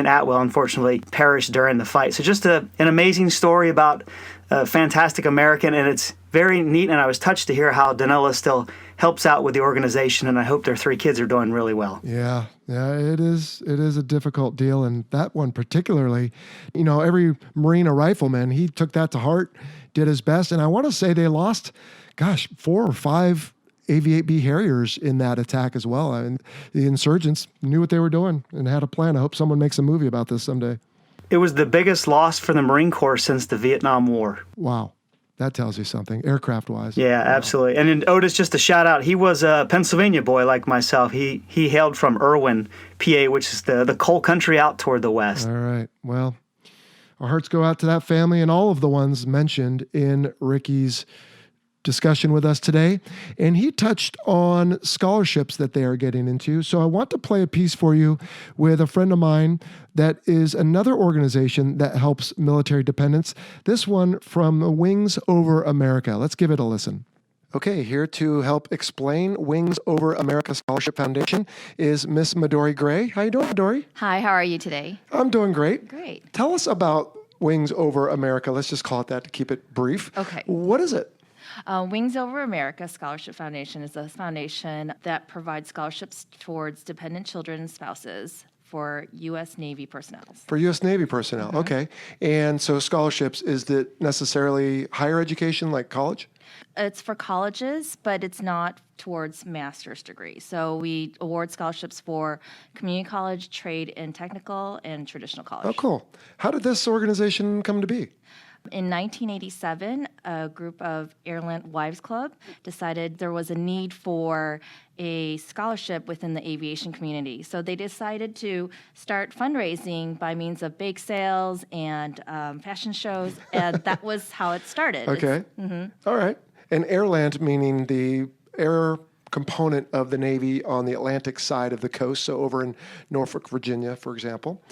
Atwell, unfortunately, perished during the fight. So just an amazing story about a fantastic American, and it's very neat. And I was touched to hear how Danella still helps out with the organization, and I hope their 3 kids are doing really well. Yeah, it is a difficult deal, and that one particularly, every Marine or rifleman, he took that to heart, did his best, and I want to say they lost, 4 or 5 Aviate-B Harriers in that attack as well. And the insurgents knew what they were doing and had a plan. I hope someone makes a movie about this someday. It was the biggest loss for the Marine Corps since the Vietnam War. Wow. That tells you something, aircraft-wise. Yeah, absolutely. And in Otis, just a shout-out, he was a Pennsylvania boy like myself. He hailed from Irwin, PA, which is the coal country out toward the west. All right. Well, our hearts go out to that family and all of the ones mentioned in Ricky's discussion with us today. And he touched on scholarships that they are getting into. So I want to play a piece for you with a friend of mine that is another organization that helps military dependents. This one from Wings Over America. Let's give it a listen. Okay, here to help explain Wings Over America Scholarship Foundation is Miss Midori Gray. How you doing, Midori? Hi, how are you today? I'm doing great. Great. Tell us about Wings Over America. Let's just call it that to keep it brief. Okay. What is it? Wings Over America Scholarship Foundation is a foundation that provides scholarships towards dependent children and spouses for U.S. Navy personnel. For U.S. Navy personnel, Mm-hmm. Okay. And so scholarships, is it necessarily higher education like college? It's for colleges, but it's not towards master's degree. So we award scholarships for community college, trade and technical, and traditional college. Oh, cool. How did this organization come to be? In 1987, a group of Airland Wives Club decided there was a need for a scholarship within the aviation community. So they decided to start fundraising by means of bake sales and fashion shows, and that was how it started. Okay. All right. And Airland meaning the air component of the Navy on the Atlantic side of the coast, so over in Norfolk, Virginia, for example.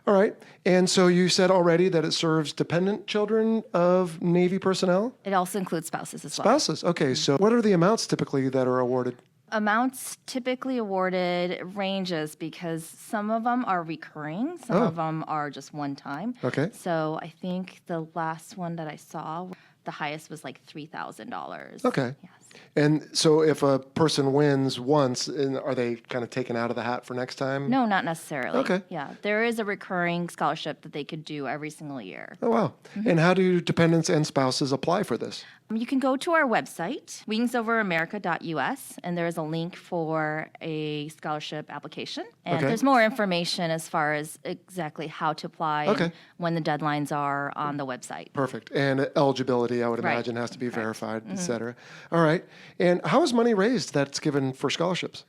All right. And so you said already that it serves dependent children of Navy personnel? It also includes spouses as well. Spouses. Okay. So what are the amounts typically that are awarded? Amounts typically awarded ranges because some of them are recurring, some of them are just one time. Okay. So I think the last one that I saw, the highest was like $3,000. Okay. Yes. And so if a person wins once, are they kind of taken out of the hat for next time? No, not necessarily. Okay. Yeah, there is a recurring scholarship that they could do every single year. Oh, wow. And how do dependents and spouses apply for this? You can go to our website, wingsoveramerica.us, and there is a link for a scholarship application. And Okay. there's more information as far as exactly how to apply Okay. and when the deadlines are on the website. Perfect. And eligibility, I would Right. imagine, has to be Correct. verified, et cetera. All right. And how is money raised that's given for scholarships?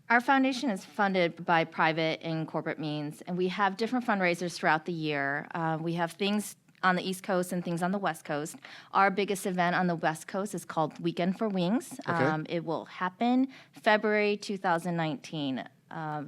Our foundation is funded by private and corporate means, and we have different fundraisers throughout the year. We have things on the East Coast and things on the West Coast. Our biggest event on the West Coast is called Weekend for Wings. Okay. It will happen February 2019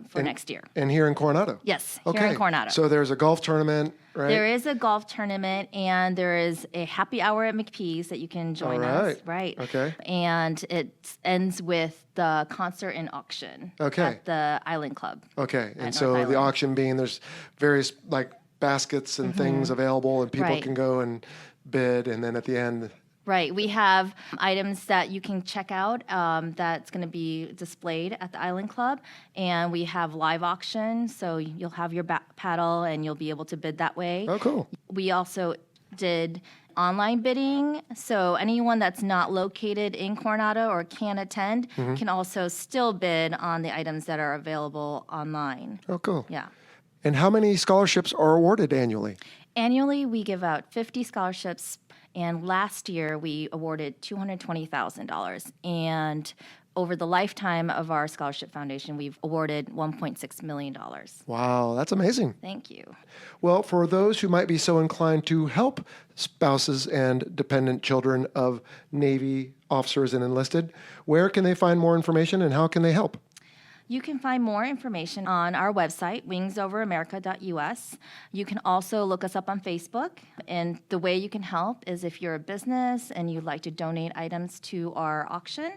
for next year. And here in Coronado? Yes, Okay. here in Coronado. So there's a golf tournament, right? There is a golf tournament, and there is a happy hour at McPee's that you can join us. Right. Okay. And it ends with the concert and auction Okay. at the Island Club. Okay. And North so the Island. auction being there's various like baskets and things available, and people Right. can go and bid, and then at the end. Right. We have items that you can check out that's going to be displayed at the Island Club. And we have live auction, so you'll have your paddle and you'll be able to bid that way. Oh, cool. We also did online bidding, so anyone that's not located in Coronado or can't attend can also still bid on the items that are available online. Oh, cool. Yeah. And how many scholarships are awarded annually? Annually, we give out 50 scholarships, and last year we awarded $220,000. And over the lifetime of our scholarship foundation, we've awarded $1.6 million. Wow, that's amazing. Thank you. Well, for those who might be so inclined to help spouses and dependent children of Navy officers and enlisted, where can they find more information and how can they help? You can find more information on our website, wingsoveramerica.us. You can also look us up on Facebook. And the way you can help is if you're a business and you'd like to donate items to our auction,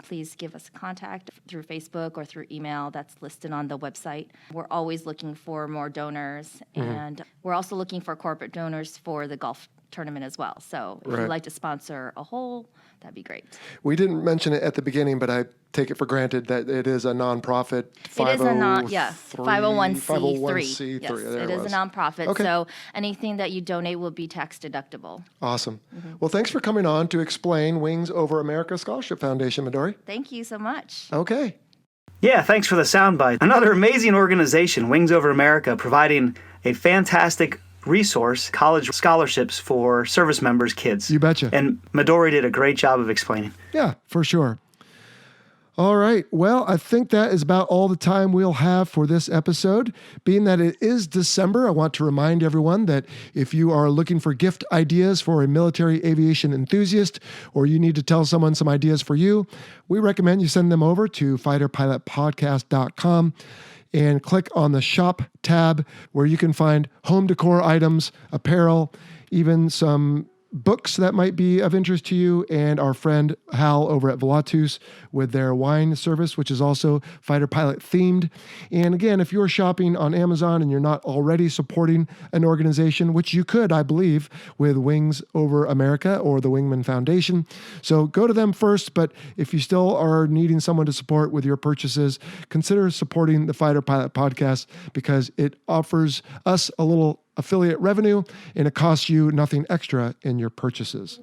please give us a contact through Facebook or through email that's listed on the website. We're always looking for more donors, and we're also looking for corporate donors for the golf tournament as well. So if Right. you'd like to sponsor a hole, that'd be great. We didn't mention it at the beginning, but I take it for granted that it is a nonprofit. It is a 501c3. 501c3. Yes, There it is was. a nonprofit. Okay. So anything that you donate will be tax deductible. Awesome. Well, thanks for coming on to explain Wings Over America Scholarship Foundation, Midori. Thank you so much. Okay. Yeah, thanks for the soundbite. Another amazing organization, Wings Over America, providing a fantastic resource, college scholarships for service members' kids. You betcha. And Midori did a great job of explaining. Yeah, for sure. All right. Well, I think that is about all the time we'll have for this episode. Being that it is December, I want to remind everyone that if you are looking for gift ideas for a military aviation enthusiast, or you need to tell someone some ideas for you, we recommend you send them over to fighterpilotpodcast.com and click on the shop tab where you can find home decor items, apparel, even some books that might be of interest to you, and our friend Hal over at Volatus with their wine service, which is also fighter pilot themed. And again, if you're shopping on Amazon and you're not already supporting an organization, which you could, I believe, with Wings Over America or the Wingman Foundation. So go to them first, but if you still are needing someone to support with your purchases, consider supporting the Fighter Pilot Podcast because it offers us a little affiliate revenue, and it costs you nothing extra in your purchases.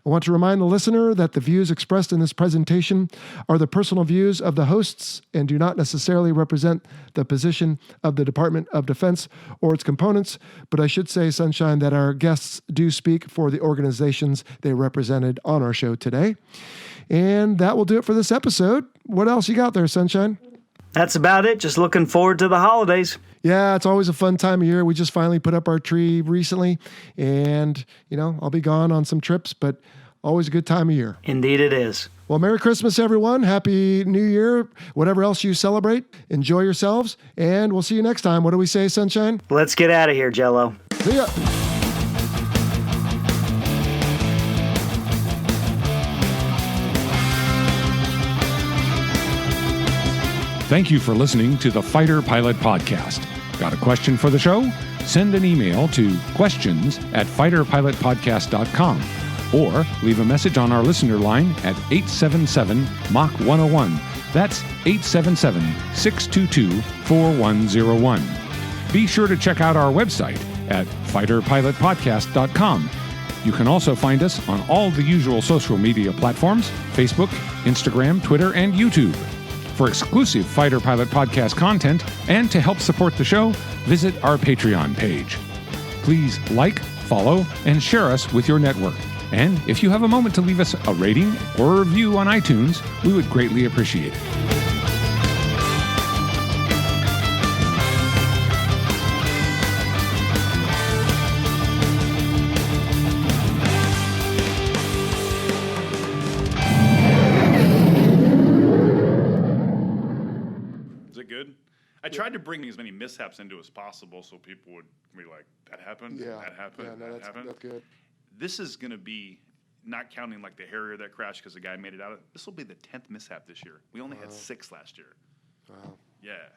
I want to remind the listener that the views expressed in this presentation are the personal views of the hosts and do not necessarily represent the position of the Department of Defense or its components, but I should say, Sunshine, that our guests do speak for the organizations they represented on our show today. And that will do it for this episode. What else you got there, Sunshine? That's about it. Just looking forward to the holidays. Yeah, it's always a fun time of year. We just finally put up our tree recently, and, I'll be gone on some trips, but Always a good time of year. Indeed it is. Well, Merry Christmas, everyone. Happy New Year. Whatever else you celebrate, enjoy yourselves. And we'll see you next time. What do we say, Sunshine? Let's get out of here, Jello. See ya. Thank you for listening to the Fighter Pilot Podcast. Got a question for the show? Send an email to questions@fighterpilotpodcast.com or leave a message on our listener line at 877-MACH-101. That's 877-622-4101. Be sure to check out our website at fighterpilotpodcast.com. You can also find us on all the usual social media platforms: Facebook, Instagram, Twitter, and YouTube. For exclusive Fighter Pilot Podcast content and to help support the show, visit our Patreon page. Please like, follow, and share us with your network. And if you have a moment to leave us a rating or a review on iTunes, we would greatly appreciate it. I tried to bring as many mishaps into as possible so people would be like, that happened, that happened, that happened. That's good. This is going to be, not counting like the Harrier that crashed because the guy made it out. This will be the 10th mishap this year. We only had 6 last year. Wow. Yeah.